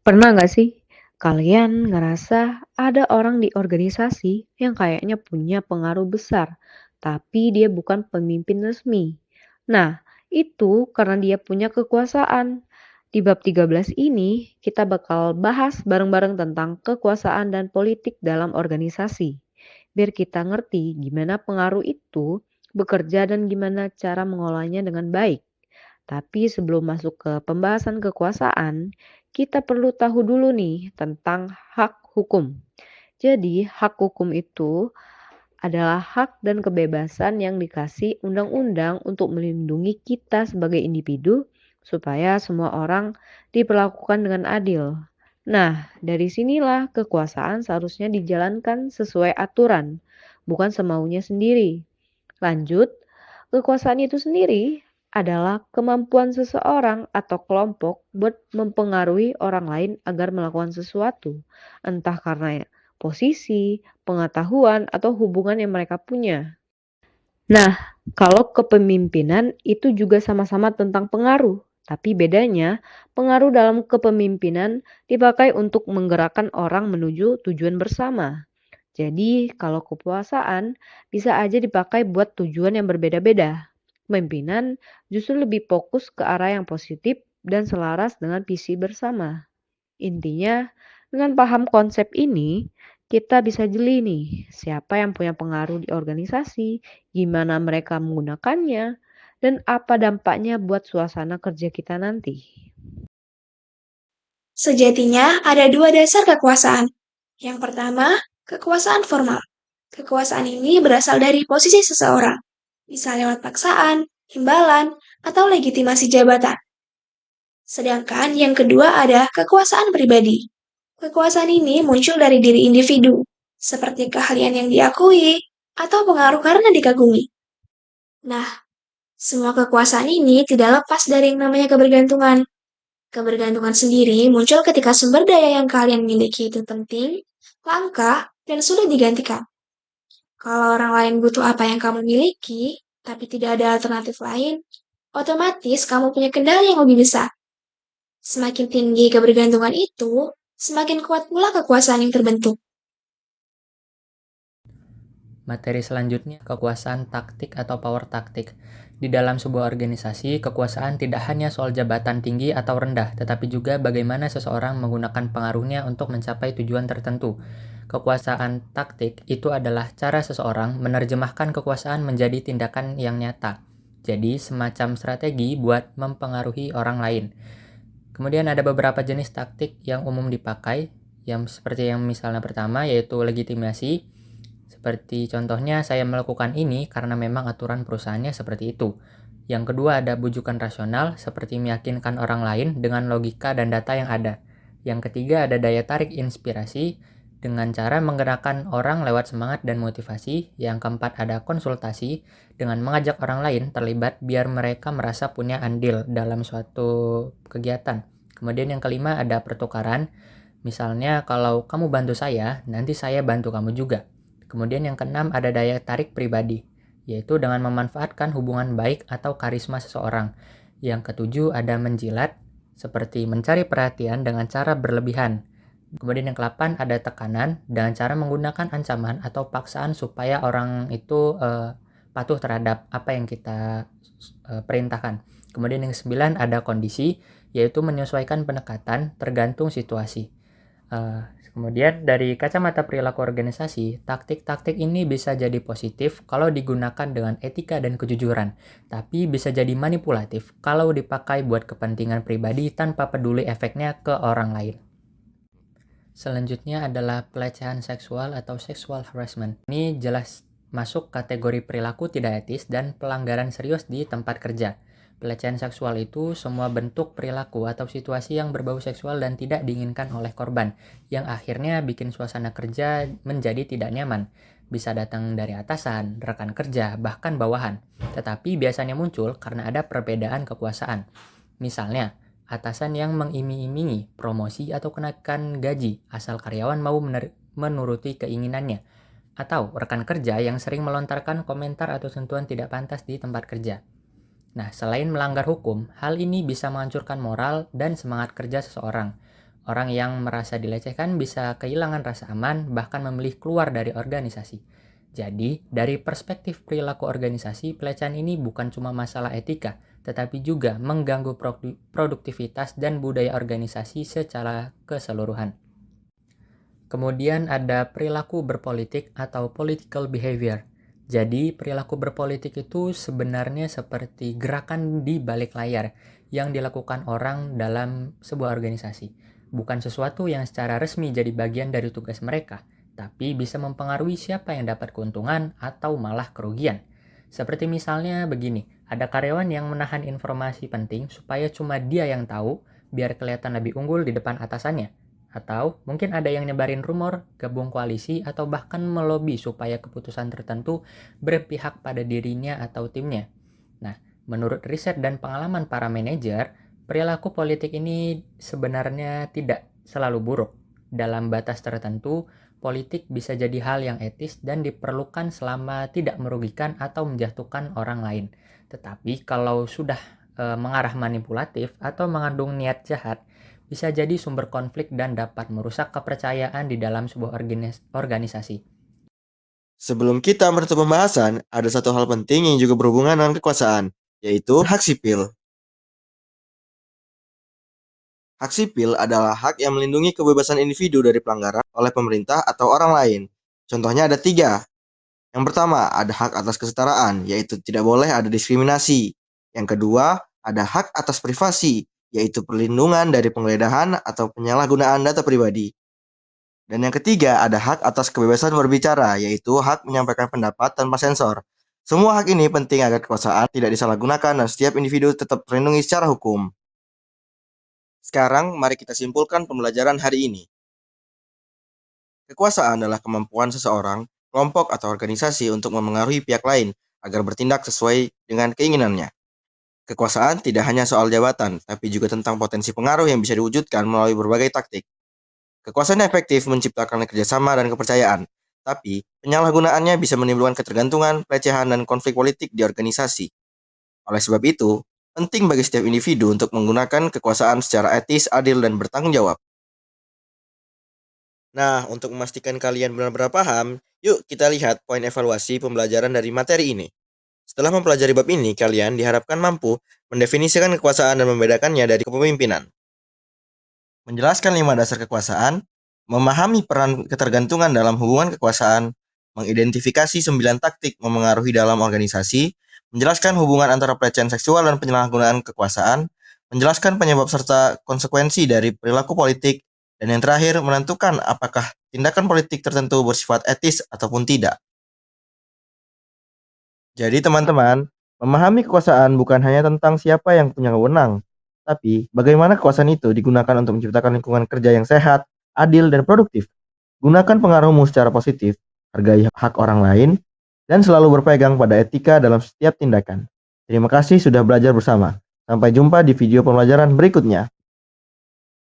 Pernah nggak sih kalian ngerasa ada orang di organisasi yang kayaknya punya pengaruh besar, tapi dia bukan pemimpin resmi? Nah, itu karena dia punya kekuasaan. Di bab 13 ini, kita bakal bahas bareng-bareng tentang kekuasaan dan politik dalam organisasi. Biar kita ngerti gimana pengaruh itu bekerja dan gimana cara mengolahnya dengan baik. Tapi sebelum masuk ke pembahasan kekuasaan, kita perlu tahu dulu nih tentang hak hukum. Jadi, hak hukum itu adalah hak dan kebebasan yang dikasih undang-undang untuk melindungi kita sebagai individu supaya semua orang diperlakukan dengan adil. Nah, dari sinilah kekuasaan seharusnya dijalankan sesuai aturan, bukan semaunya sendiri. Lanjut, kekuasaan itu sendiri adalah kemampuan seseorang atau kelompok buat mempengaruhi orang lain agar melakukan sesuatu, entah karena posisi, pengetahuan, atau hubungan yang mereka punya. Nah, kalau kepemimpinan itu juga sama-sama tentang pengaruh, tapi bedanya pengaruh dalam kepemimpinan dipakai untuk menggerakkan orang menuju tujuan bersama. Jadi, kalau kekuasaan bisa aja dipakai buat tujuan yang berbeda-beda. Pemimpinan justru lebih fokus ke arah yang positif dan selaras dengan visi bersama. Intinya, dengan paham konsep ini, kita bisa jeli nih siapa yang punya pengaruh di organisasi, gimana mereka menggunakannya, dan apa dampaknya buat suasana kerja kita nanti. Sejatinya ada dua dasar kekuasaan. Yang pertama, kekuasaan formal. Kekuasaan ini berasal dari posisi seseorang, bisa lewat paksaan, imbalan, atau legitimasi jabatan. Sedangkan yang kedua ada kekuasaan pribadi. Kekuasaan ini muncul dari diri individu, seperti keahlian yang diakui atau pengaruh karena dikagumi. Nah, semua kekuasaan ini tidak lepas dari yang namanya kebergantungan. Kebergantungan sendiri muncul ketika sumber daya yang kalian miliki itu penting, langka, dan sulit digantikan. Kalau orang lain butuh apa yang kamu miliki, tapi tidak ada alternatif lain, otomatis kamu punya kendali yang lebih besar. Semakin tinggi kebergantungan itu, semakin kuat pula kekuasaan yang terbentuk. Materi selanjutnya, kekuasaan taktik atau power taktik. Di dalam sebuah organisasi, kekuasaan tidak hanya soal jabatan tinggi atau rendah, tetapi juga bagaimana seseorang menggunakan pengaruhnya untuk mencapai tujuan tertentu. Kekuasaan taktik itu adalah cara seseorang menerjemahkan kekuasaan menjadi tindakan yang nyata. Jadi, semacam strategi buat mempengaruhi orang lain. Kemudian ada beberapa jenis taktik yang umum dipakai, yang seperti yang misalnya pertama yaitu legitimasi. Seperti contohnya saya melakukan ini karena memang aturan perusahaannya seperti itu. Yang kedua ada bujukan rasional seperti meyakinkan orang lain dengan logika dan data yang ada. Yang ketiga ada daya tarik inspirasi dengan cara menggerakkan orang lewat semangat dan motivasi. Yang keempat ada konsultasi dengan mengajak orang lain terlibat biar mereka merasa punya andil dalam suatu kegiatan. Kemudian yang kelima ada pertukaran. Misalnya kalau kamu bantu saya, nanti saya bantu kamu juga. Kemudian yang keenam ada daya tarik pribadi, yaitu dengan memanfaatkan hubungan baik atau karisma seseorang. Yang ketujuh ada menjilat, seperti mencari perhatian dengan cara berlebihan. Kemudian yang kedelapan ada tekanan dengan cara menggunakan ancaman atau paksaan supaya orang itu patuh terhadap apa yang kita perintahkan. Kemudian yang kesembilan ada kondisi, yaitu menyesuaikan pendekatan tergantung situasi. Kemudian dari kacamata perilaku organisasi, taktik-taktik ini bisa jadi positif kalau digunakan dengan etika dan kejujuran, tapi bisa jadi manipulatif kalau dipakai buat kepentingan pribadi tanpa peduli efeknya ke orang lain. Selanjutnya adalah pelecehan seksual atau sexual harassment. Ini jelas masuk kategori perilaku tidak etis dan pelanggaran serius di tempat kerja. Pelecehan seksual itu semua bentuk perilaku atau situasi yang berbau seksual dan tidak diinginkan oleh korban, yang akhirnya bikin suasana kerja menjadi tidak nyaman. Bisa datang dari atasan, rekan kerja, bahkan bawahan. Tetapi biasanya muncul karena ada perbedaan kekuasaan. Misalnya, atasan yang mengiming-imingi promosi atau kenaikan gaji asal karyawan mau menuruti keinginannya, atau rekan kerja yang sering melontarkan komentar atau sentuhan tidak pantas di tempat kerja. Nah, selain melanggar hukum, hal ini bisa menghancurkan moral dan semangat kerja seseorang. Orang yang merasa dilecehkan bisa kehilangan rasa aman, bahkan memilih keluar dari organisasi. Jadi, dari perspektif perilaku organisasi, pelecehan ini bukan cuma masalah etika, tetapi juga mengganggu produktivitas dan budaya organisasi secara keseluruhan. Kemudian ada perilaku berpolitik atau political behavior. Jadi, perilaku berpolitik itu sebenarnya seperti gerakan di balik layar yang dilakukan orang dalam sebuah organisasi. Bukan sesuatu yang secara resmi jadi bagian dari tugas mereka, tapi bisa mempengaruhi siapa yang dapat keuntungan atau malah kerugian. Seperti misalnya begini, ada karyawan yang menahan informasi penting supaya cuma dia yang tahu, biar kelihatan lebih unggul di depan atasannya. Atau mungkin ada yang nyebarin rumor, gabung koalisi, atau bahkan melobi supaya keputusan tertentu berpihak pada dirinya atau timnya. Nah, menurut riset dan pengalaman para manajer, perilaku politik ini sebenarnya tidak selalu buruk. Dalam batas tertentu, politik bisa jadi hal yang etis dan diperlukan selama tidak merugikan atau menjatuhkan orang lain. Tetapi kalau sudah mengarah manipulatif atau mengandung niat jahat, bisa jadi sumber konflik dan dapat merusak kepercayaan di dalam sebuah organisasi. Sebelum kita menutup pembahasan, ada satu hal penting yang juga berhubungan dengan kekuasaan, yaitu hak sipil. Hak sipil adalah hak yang melindungi kebebasan individu dari pelanggaran oleh pemerintah atau orang lain. Contohnya ada 3. Yang pertama, ada hak atas kesetaraan, yaitu tidak boleh ada diskriminasi. Yang kedua, ada hak atas privasi, yaitu perlindungan dari penggeledahan atau penyalahgunaan data pribadi. Dan yang ketiga, ada hak atas kebebasan berbicara, yaitu hak menyampaikan pendapat tanpa sensor. Semua hak ini penting agar kekuasaan tidak disalahgunakan dan setiap individu tetap terlindungi secara hukum. Sekarang, mari kita simpulkan pembelajaran hari ini. Kekuasaan adalah kemampuan seseorang, kelompok, atau organisasi untuk memengaruhi pihak lain agar bertindak sesuai dengan keinginannya. Kekuasaan tidak hanya soal jabatan, tapi juga tentang potensi pengaruh yang bisa diwujudkan melalui berbagai taktik. Kekuasaan yang efektif menciptakan kerjasama dan kepercayaan, tapi penyalahgunaannya bisa menimbulkan ketergantungan, pelecehan, dan konflik politik di organisasi. Oleh sebab itu, penting bagi setiap individu untuk menggunakan kekuasaan secara etis, adil, dan bertanggung jawab. Nah, untuk memastikan kalian benar-benar paham, yuk kita lihat poin evaluasi pembelajaran dari materi ini. Setelah mempelajari bab ini, kalian diharapkan mampu mendefinisikan kekuasaan dan membedakannya dari kepemimpinan. Menjelaskan 5 dasar kekuasaan, memahami peran ketergantungan dalam hubungan kekuasaan, mengidentifikasi 9 taktik memengaruhi dalam organisasi, menjelaskan hubungan antara pelecehan seksual dan penyalahgunaan kekuasaan, menjelaskan penyebab serta konsekuensi dari perilaku politik, dan yang terakhir menentukan apakah tindakan politik tertentu bersifat etis ataupun tidak. Jadi teman-teman, memahami kekuasaan bukan hanya tentang siapa yang punya wewenang, tapi bagaimana kekuasaan itu digunakan untuk menciptakan lingkungan kerja yang sehat, adil, dan produktif. Gunakan pengaruhmu secara positif, hargai hak orang lain, dan selalu berpegang pada etika dalam setiap tindakan. Terima kasih sudah belajar bersama. Sampai jumpa di video pembelajaran berikutnya.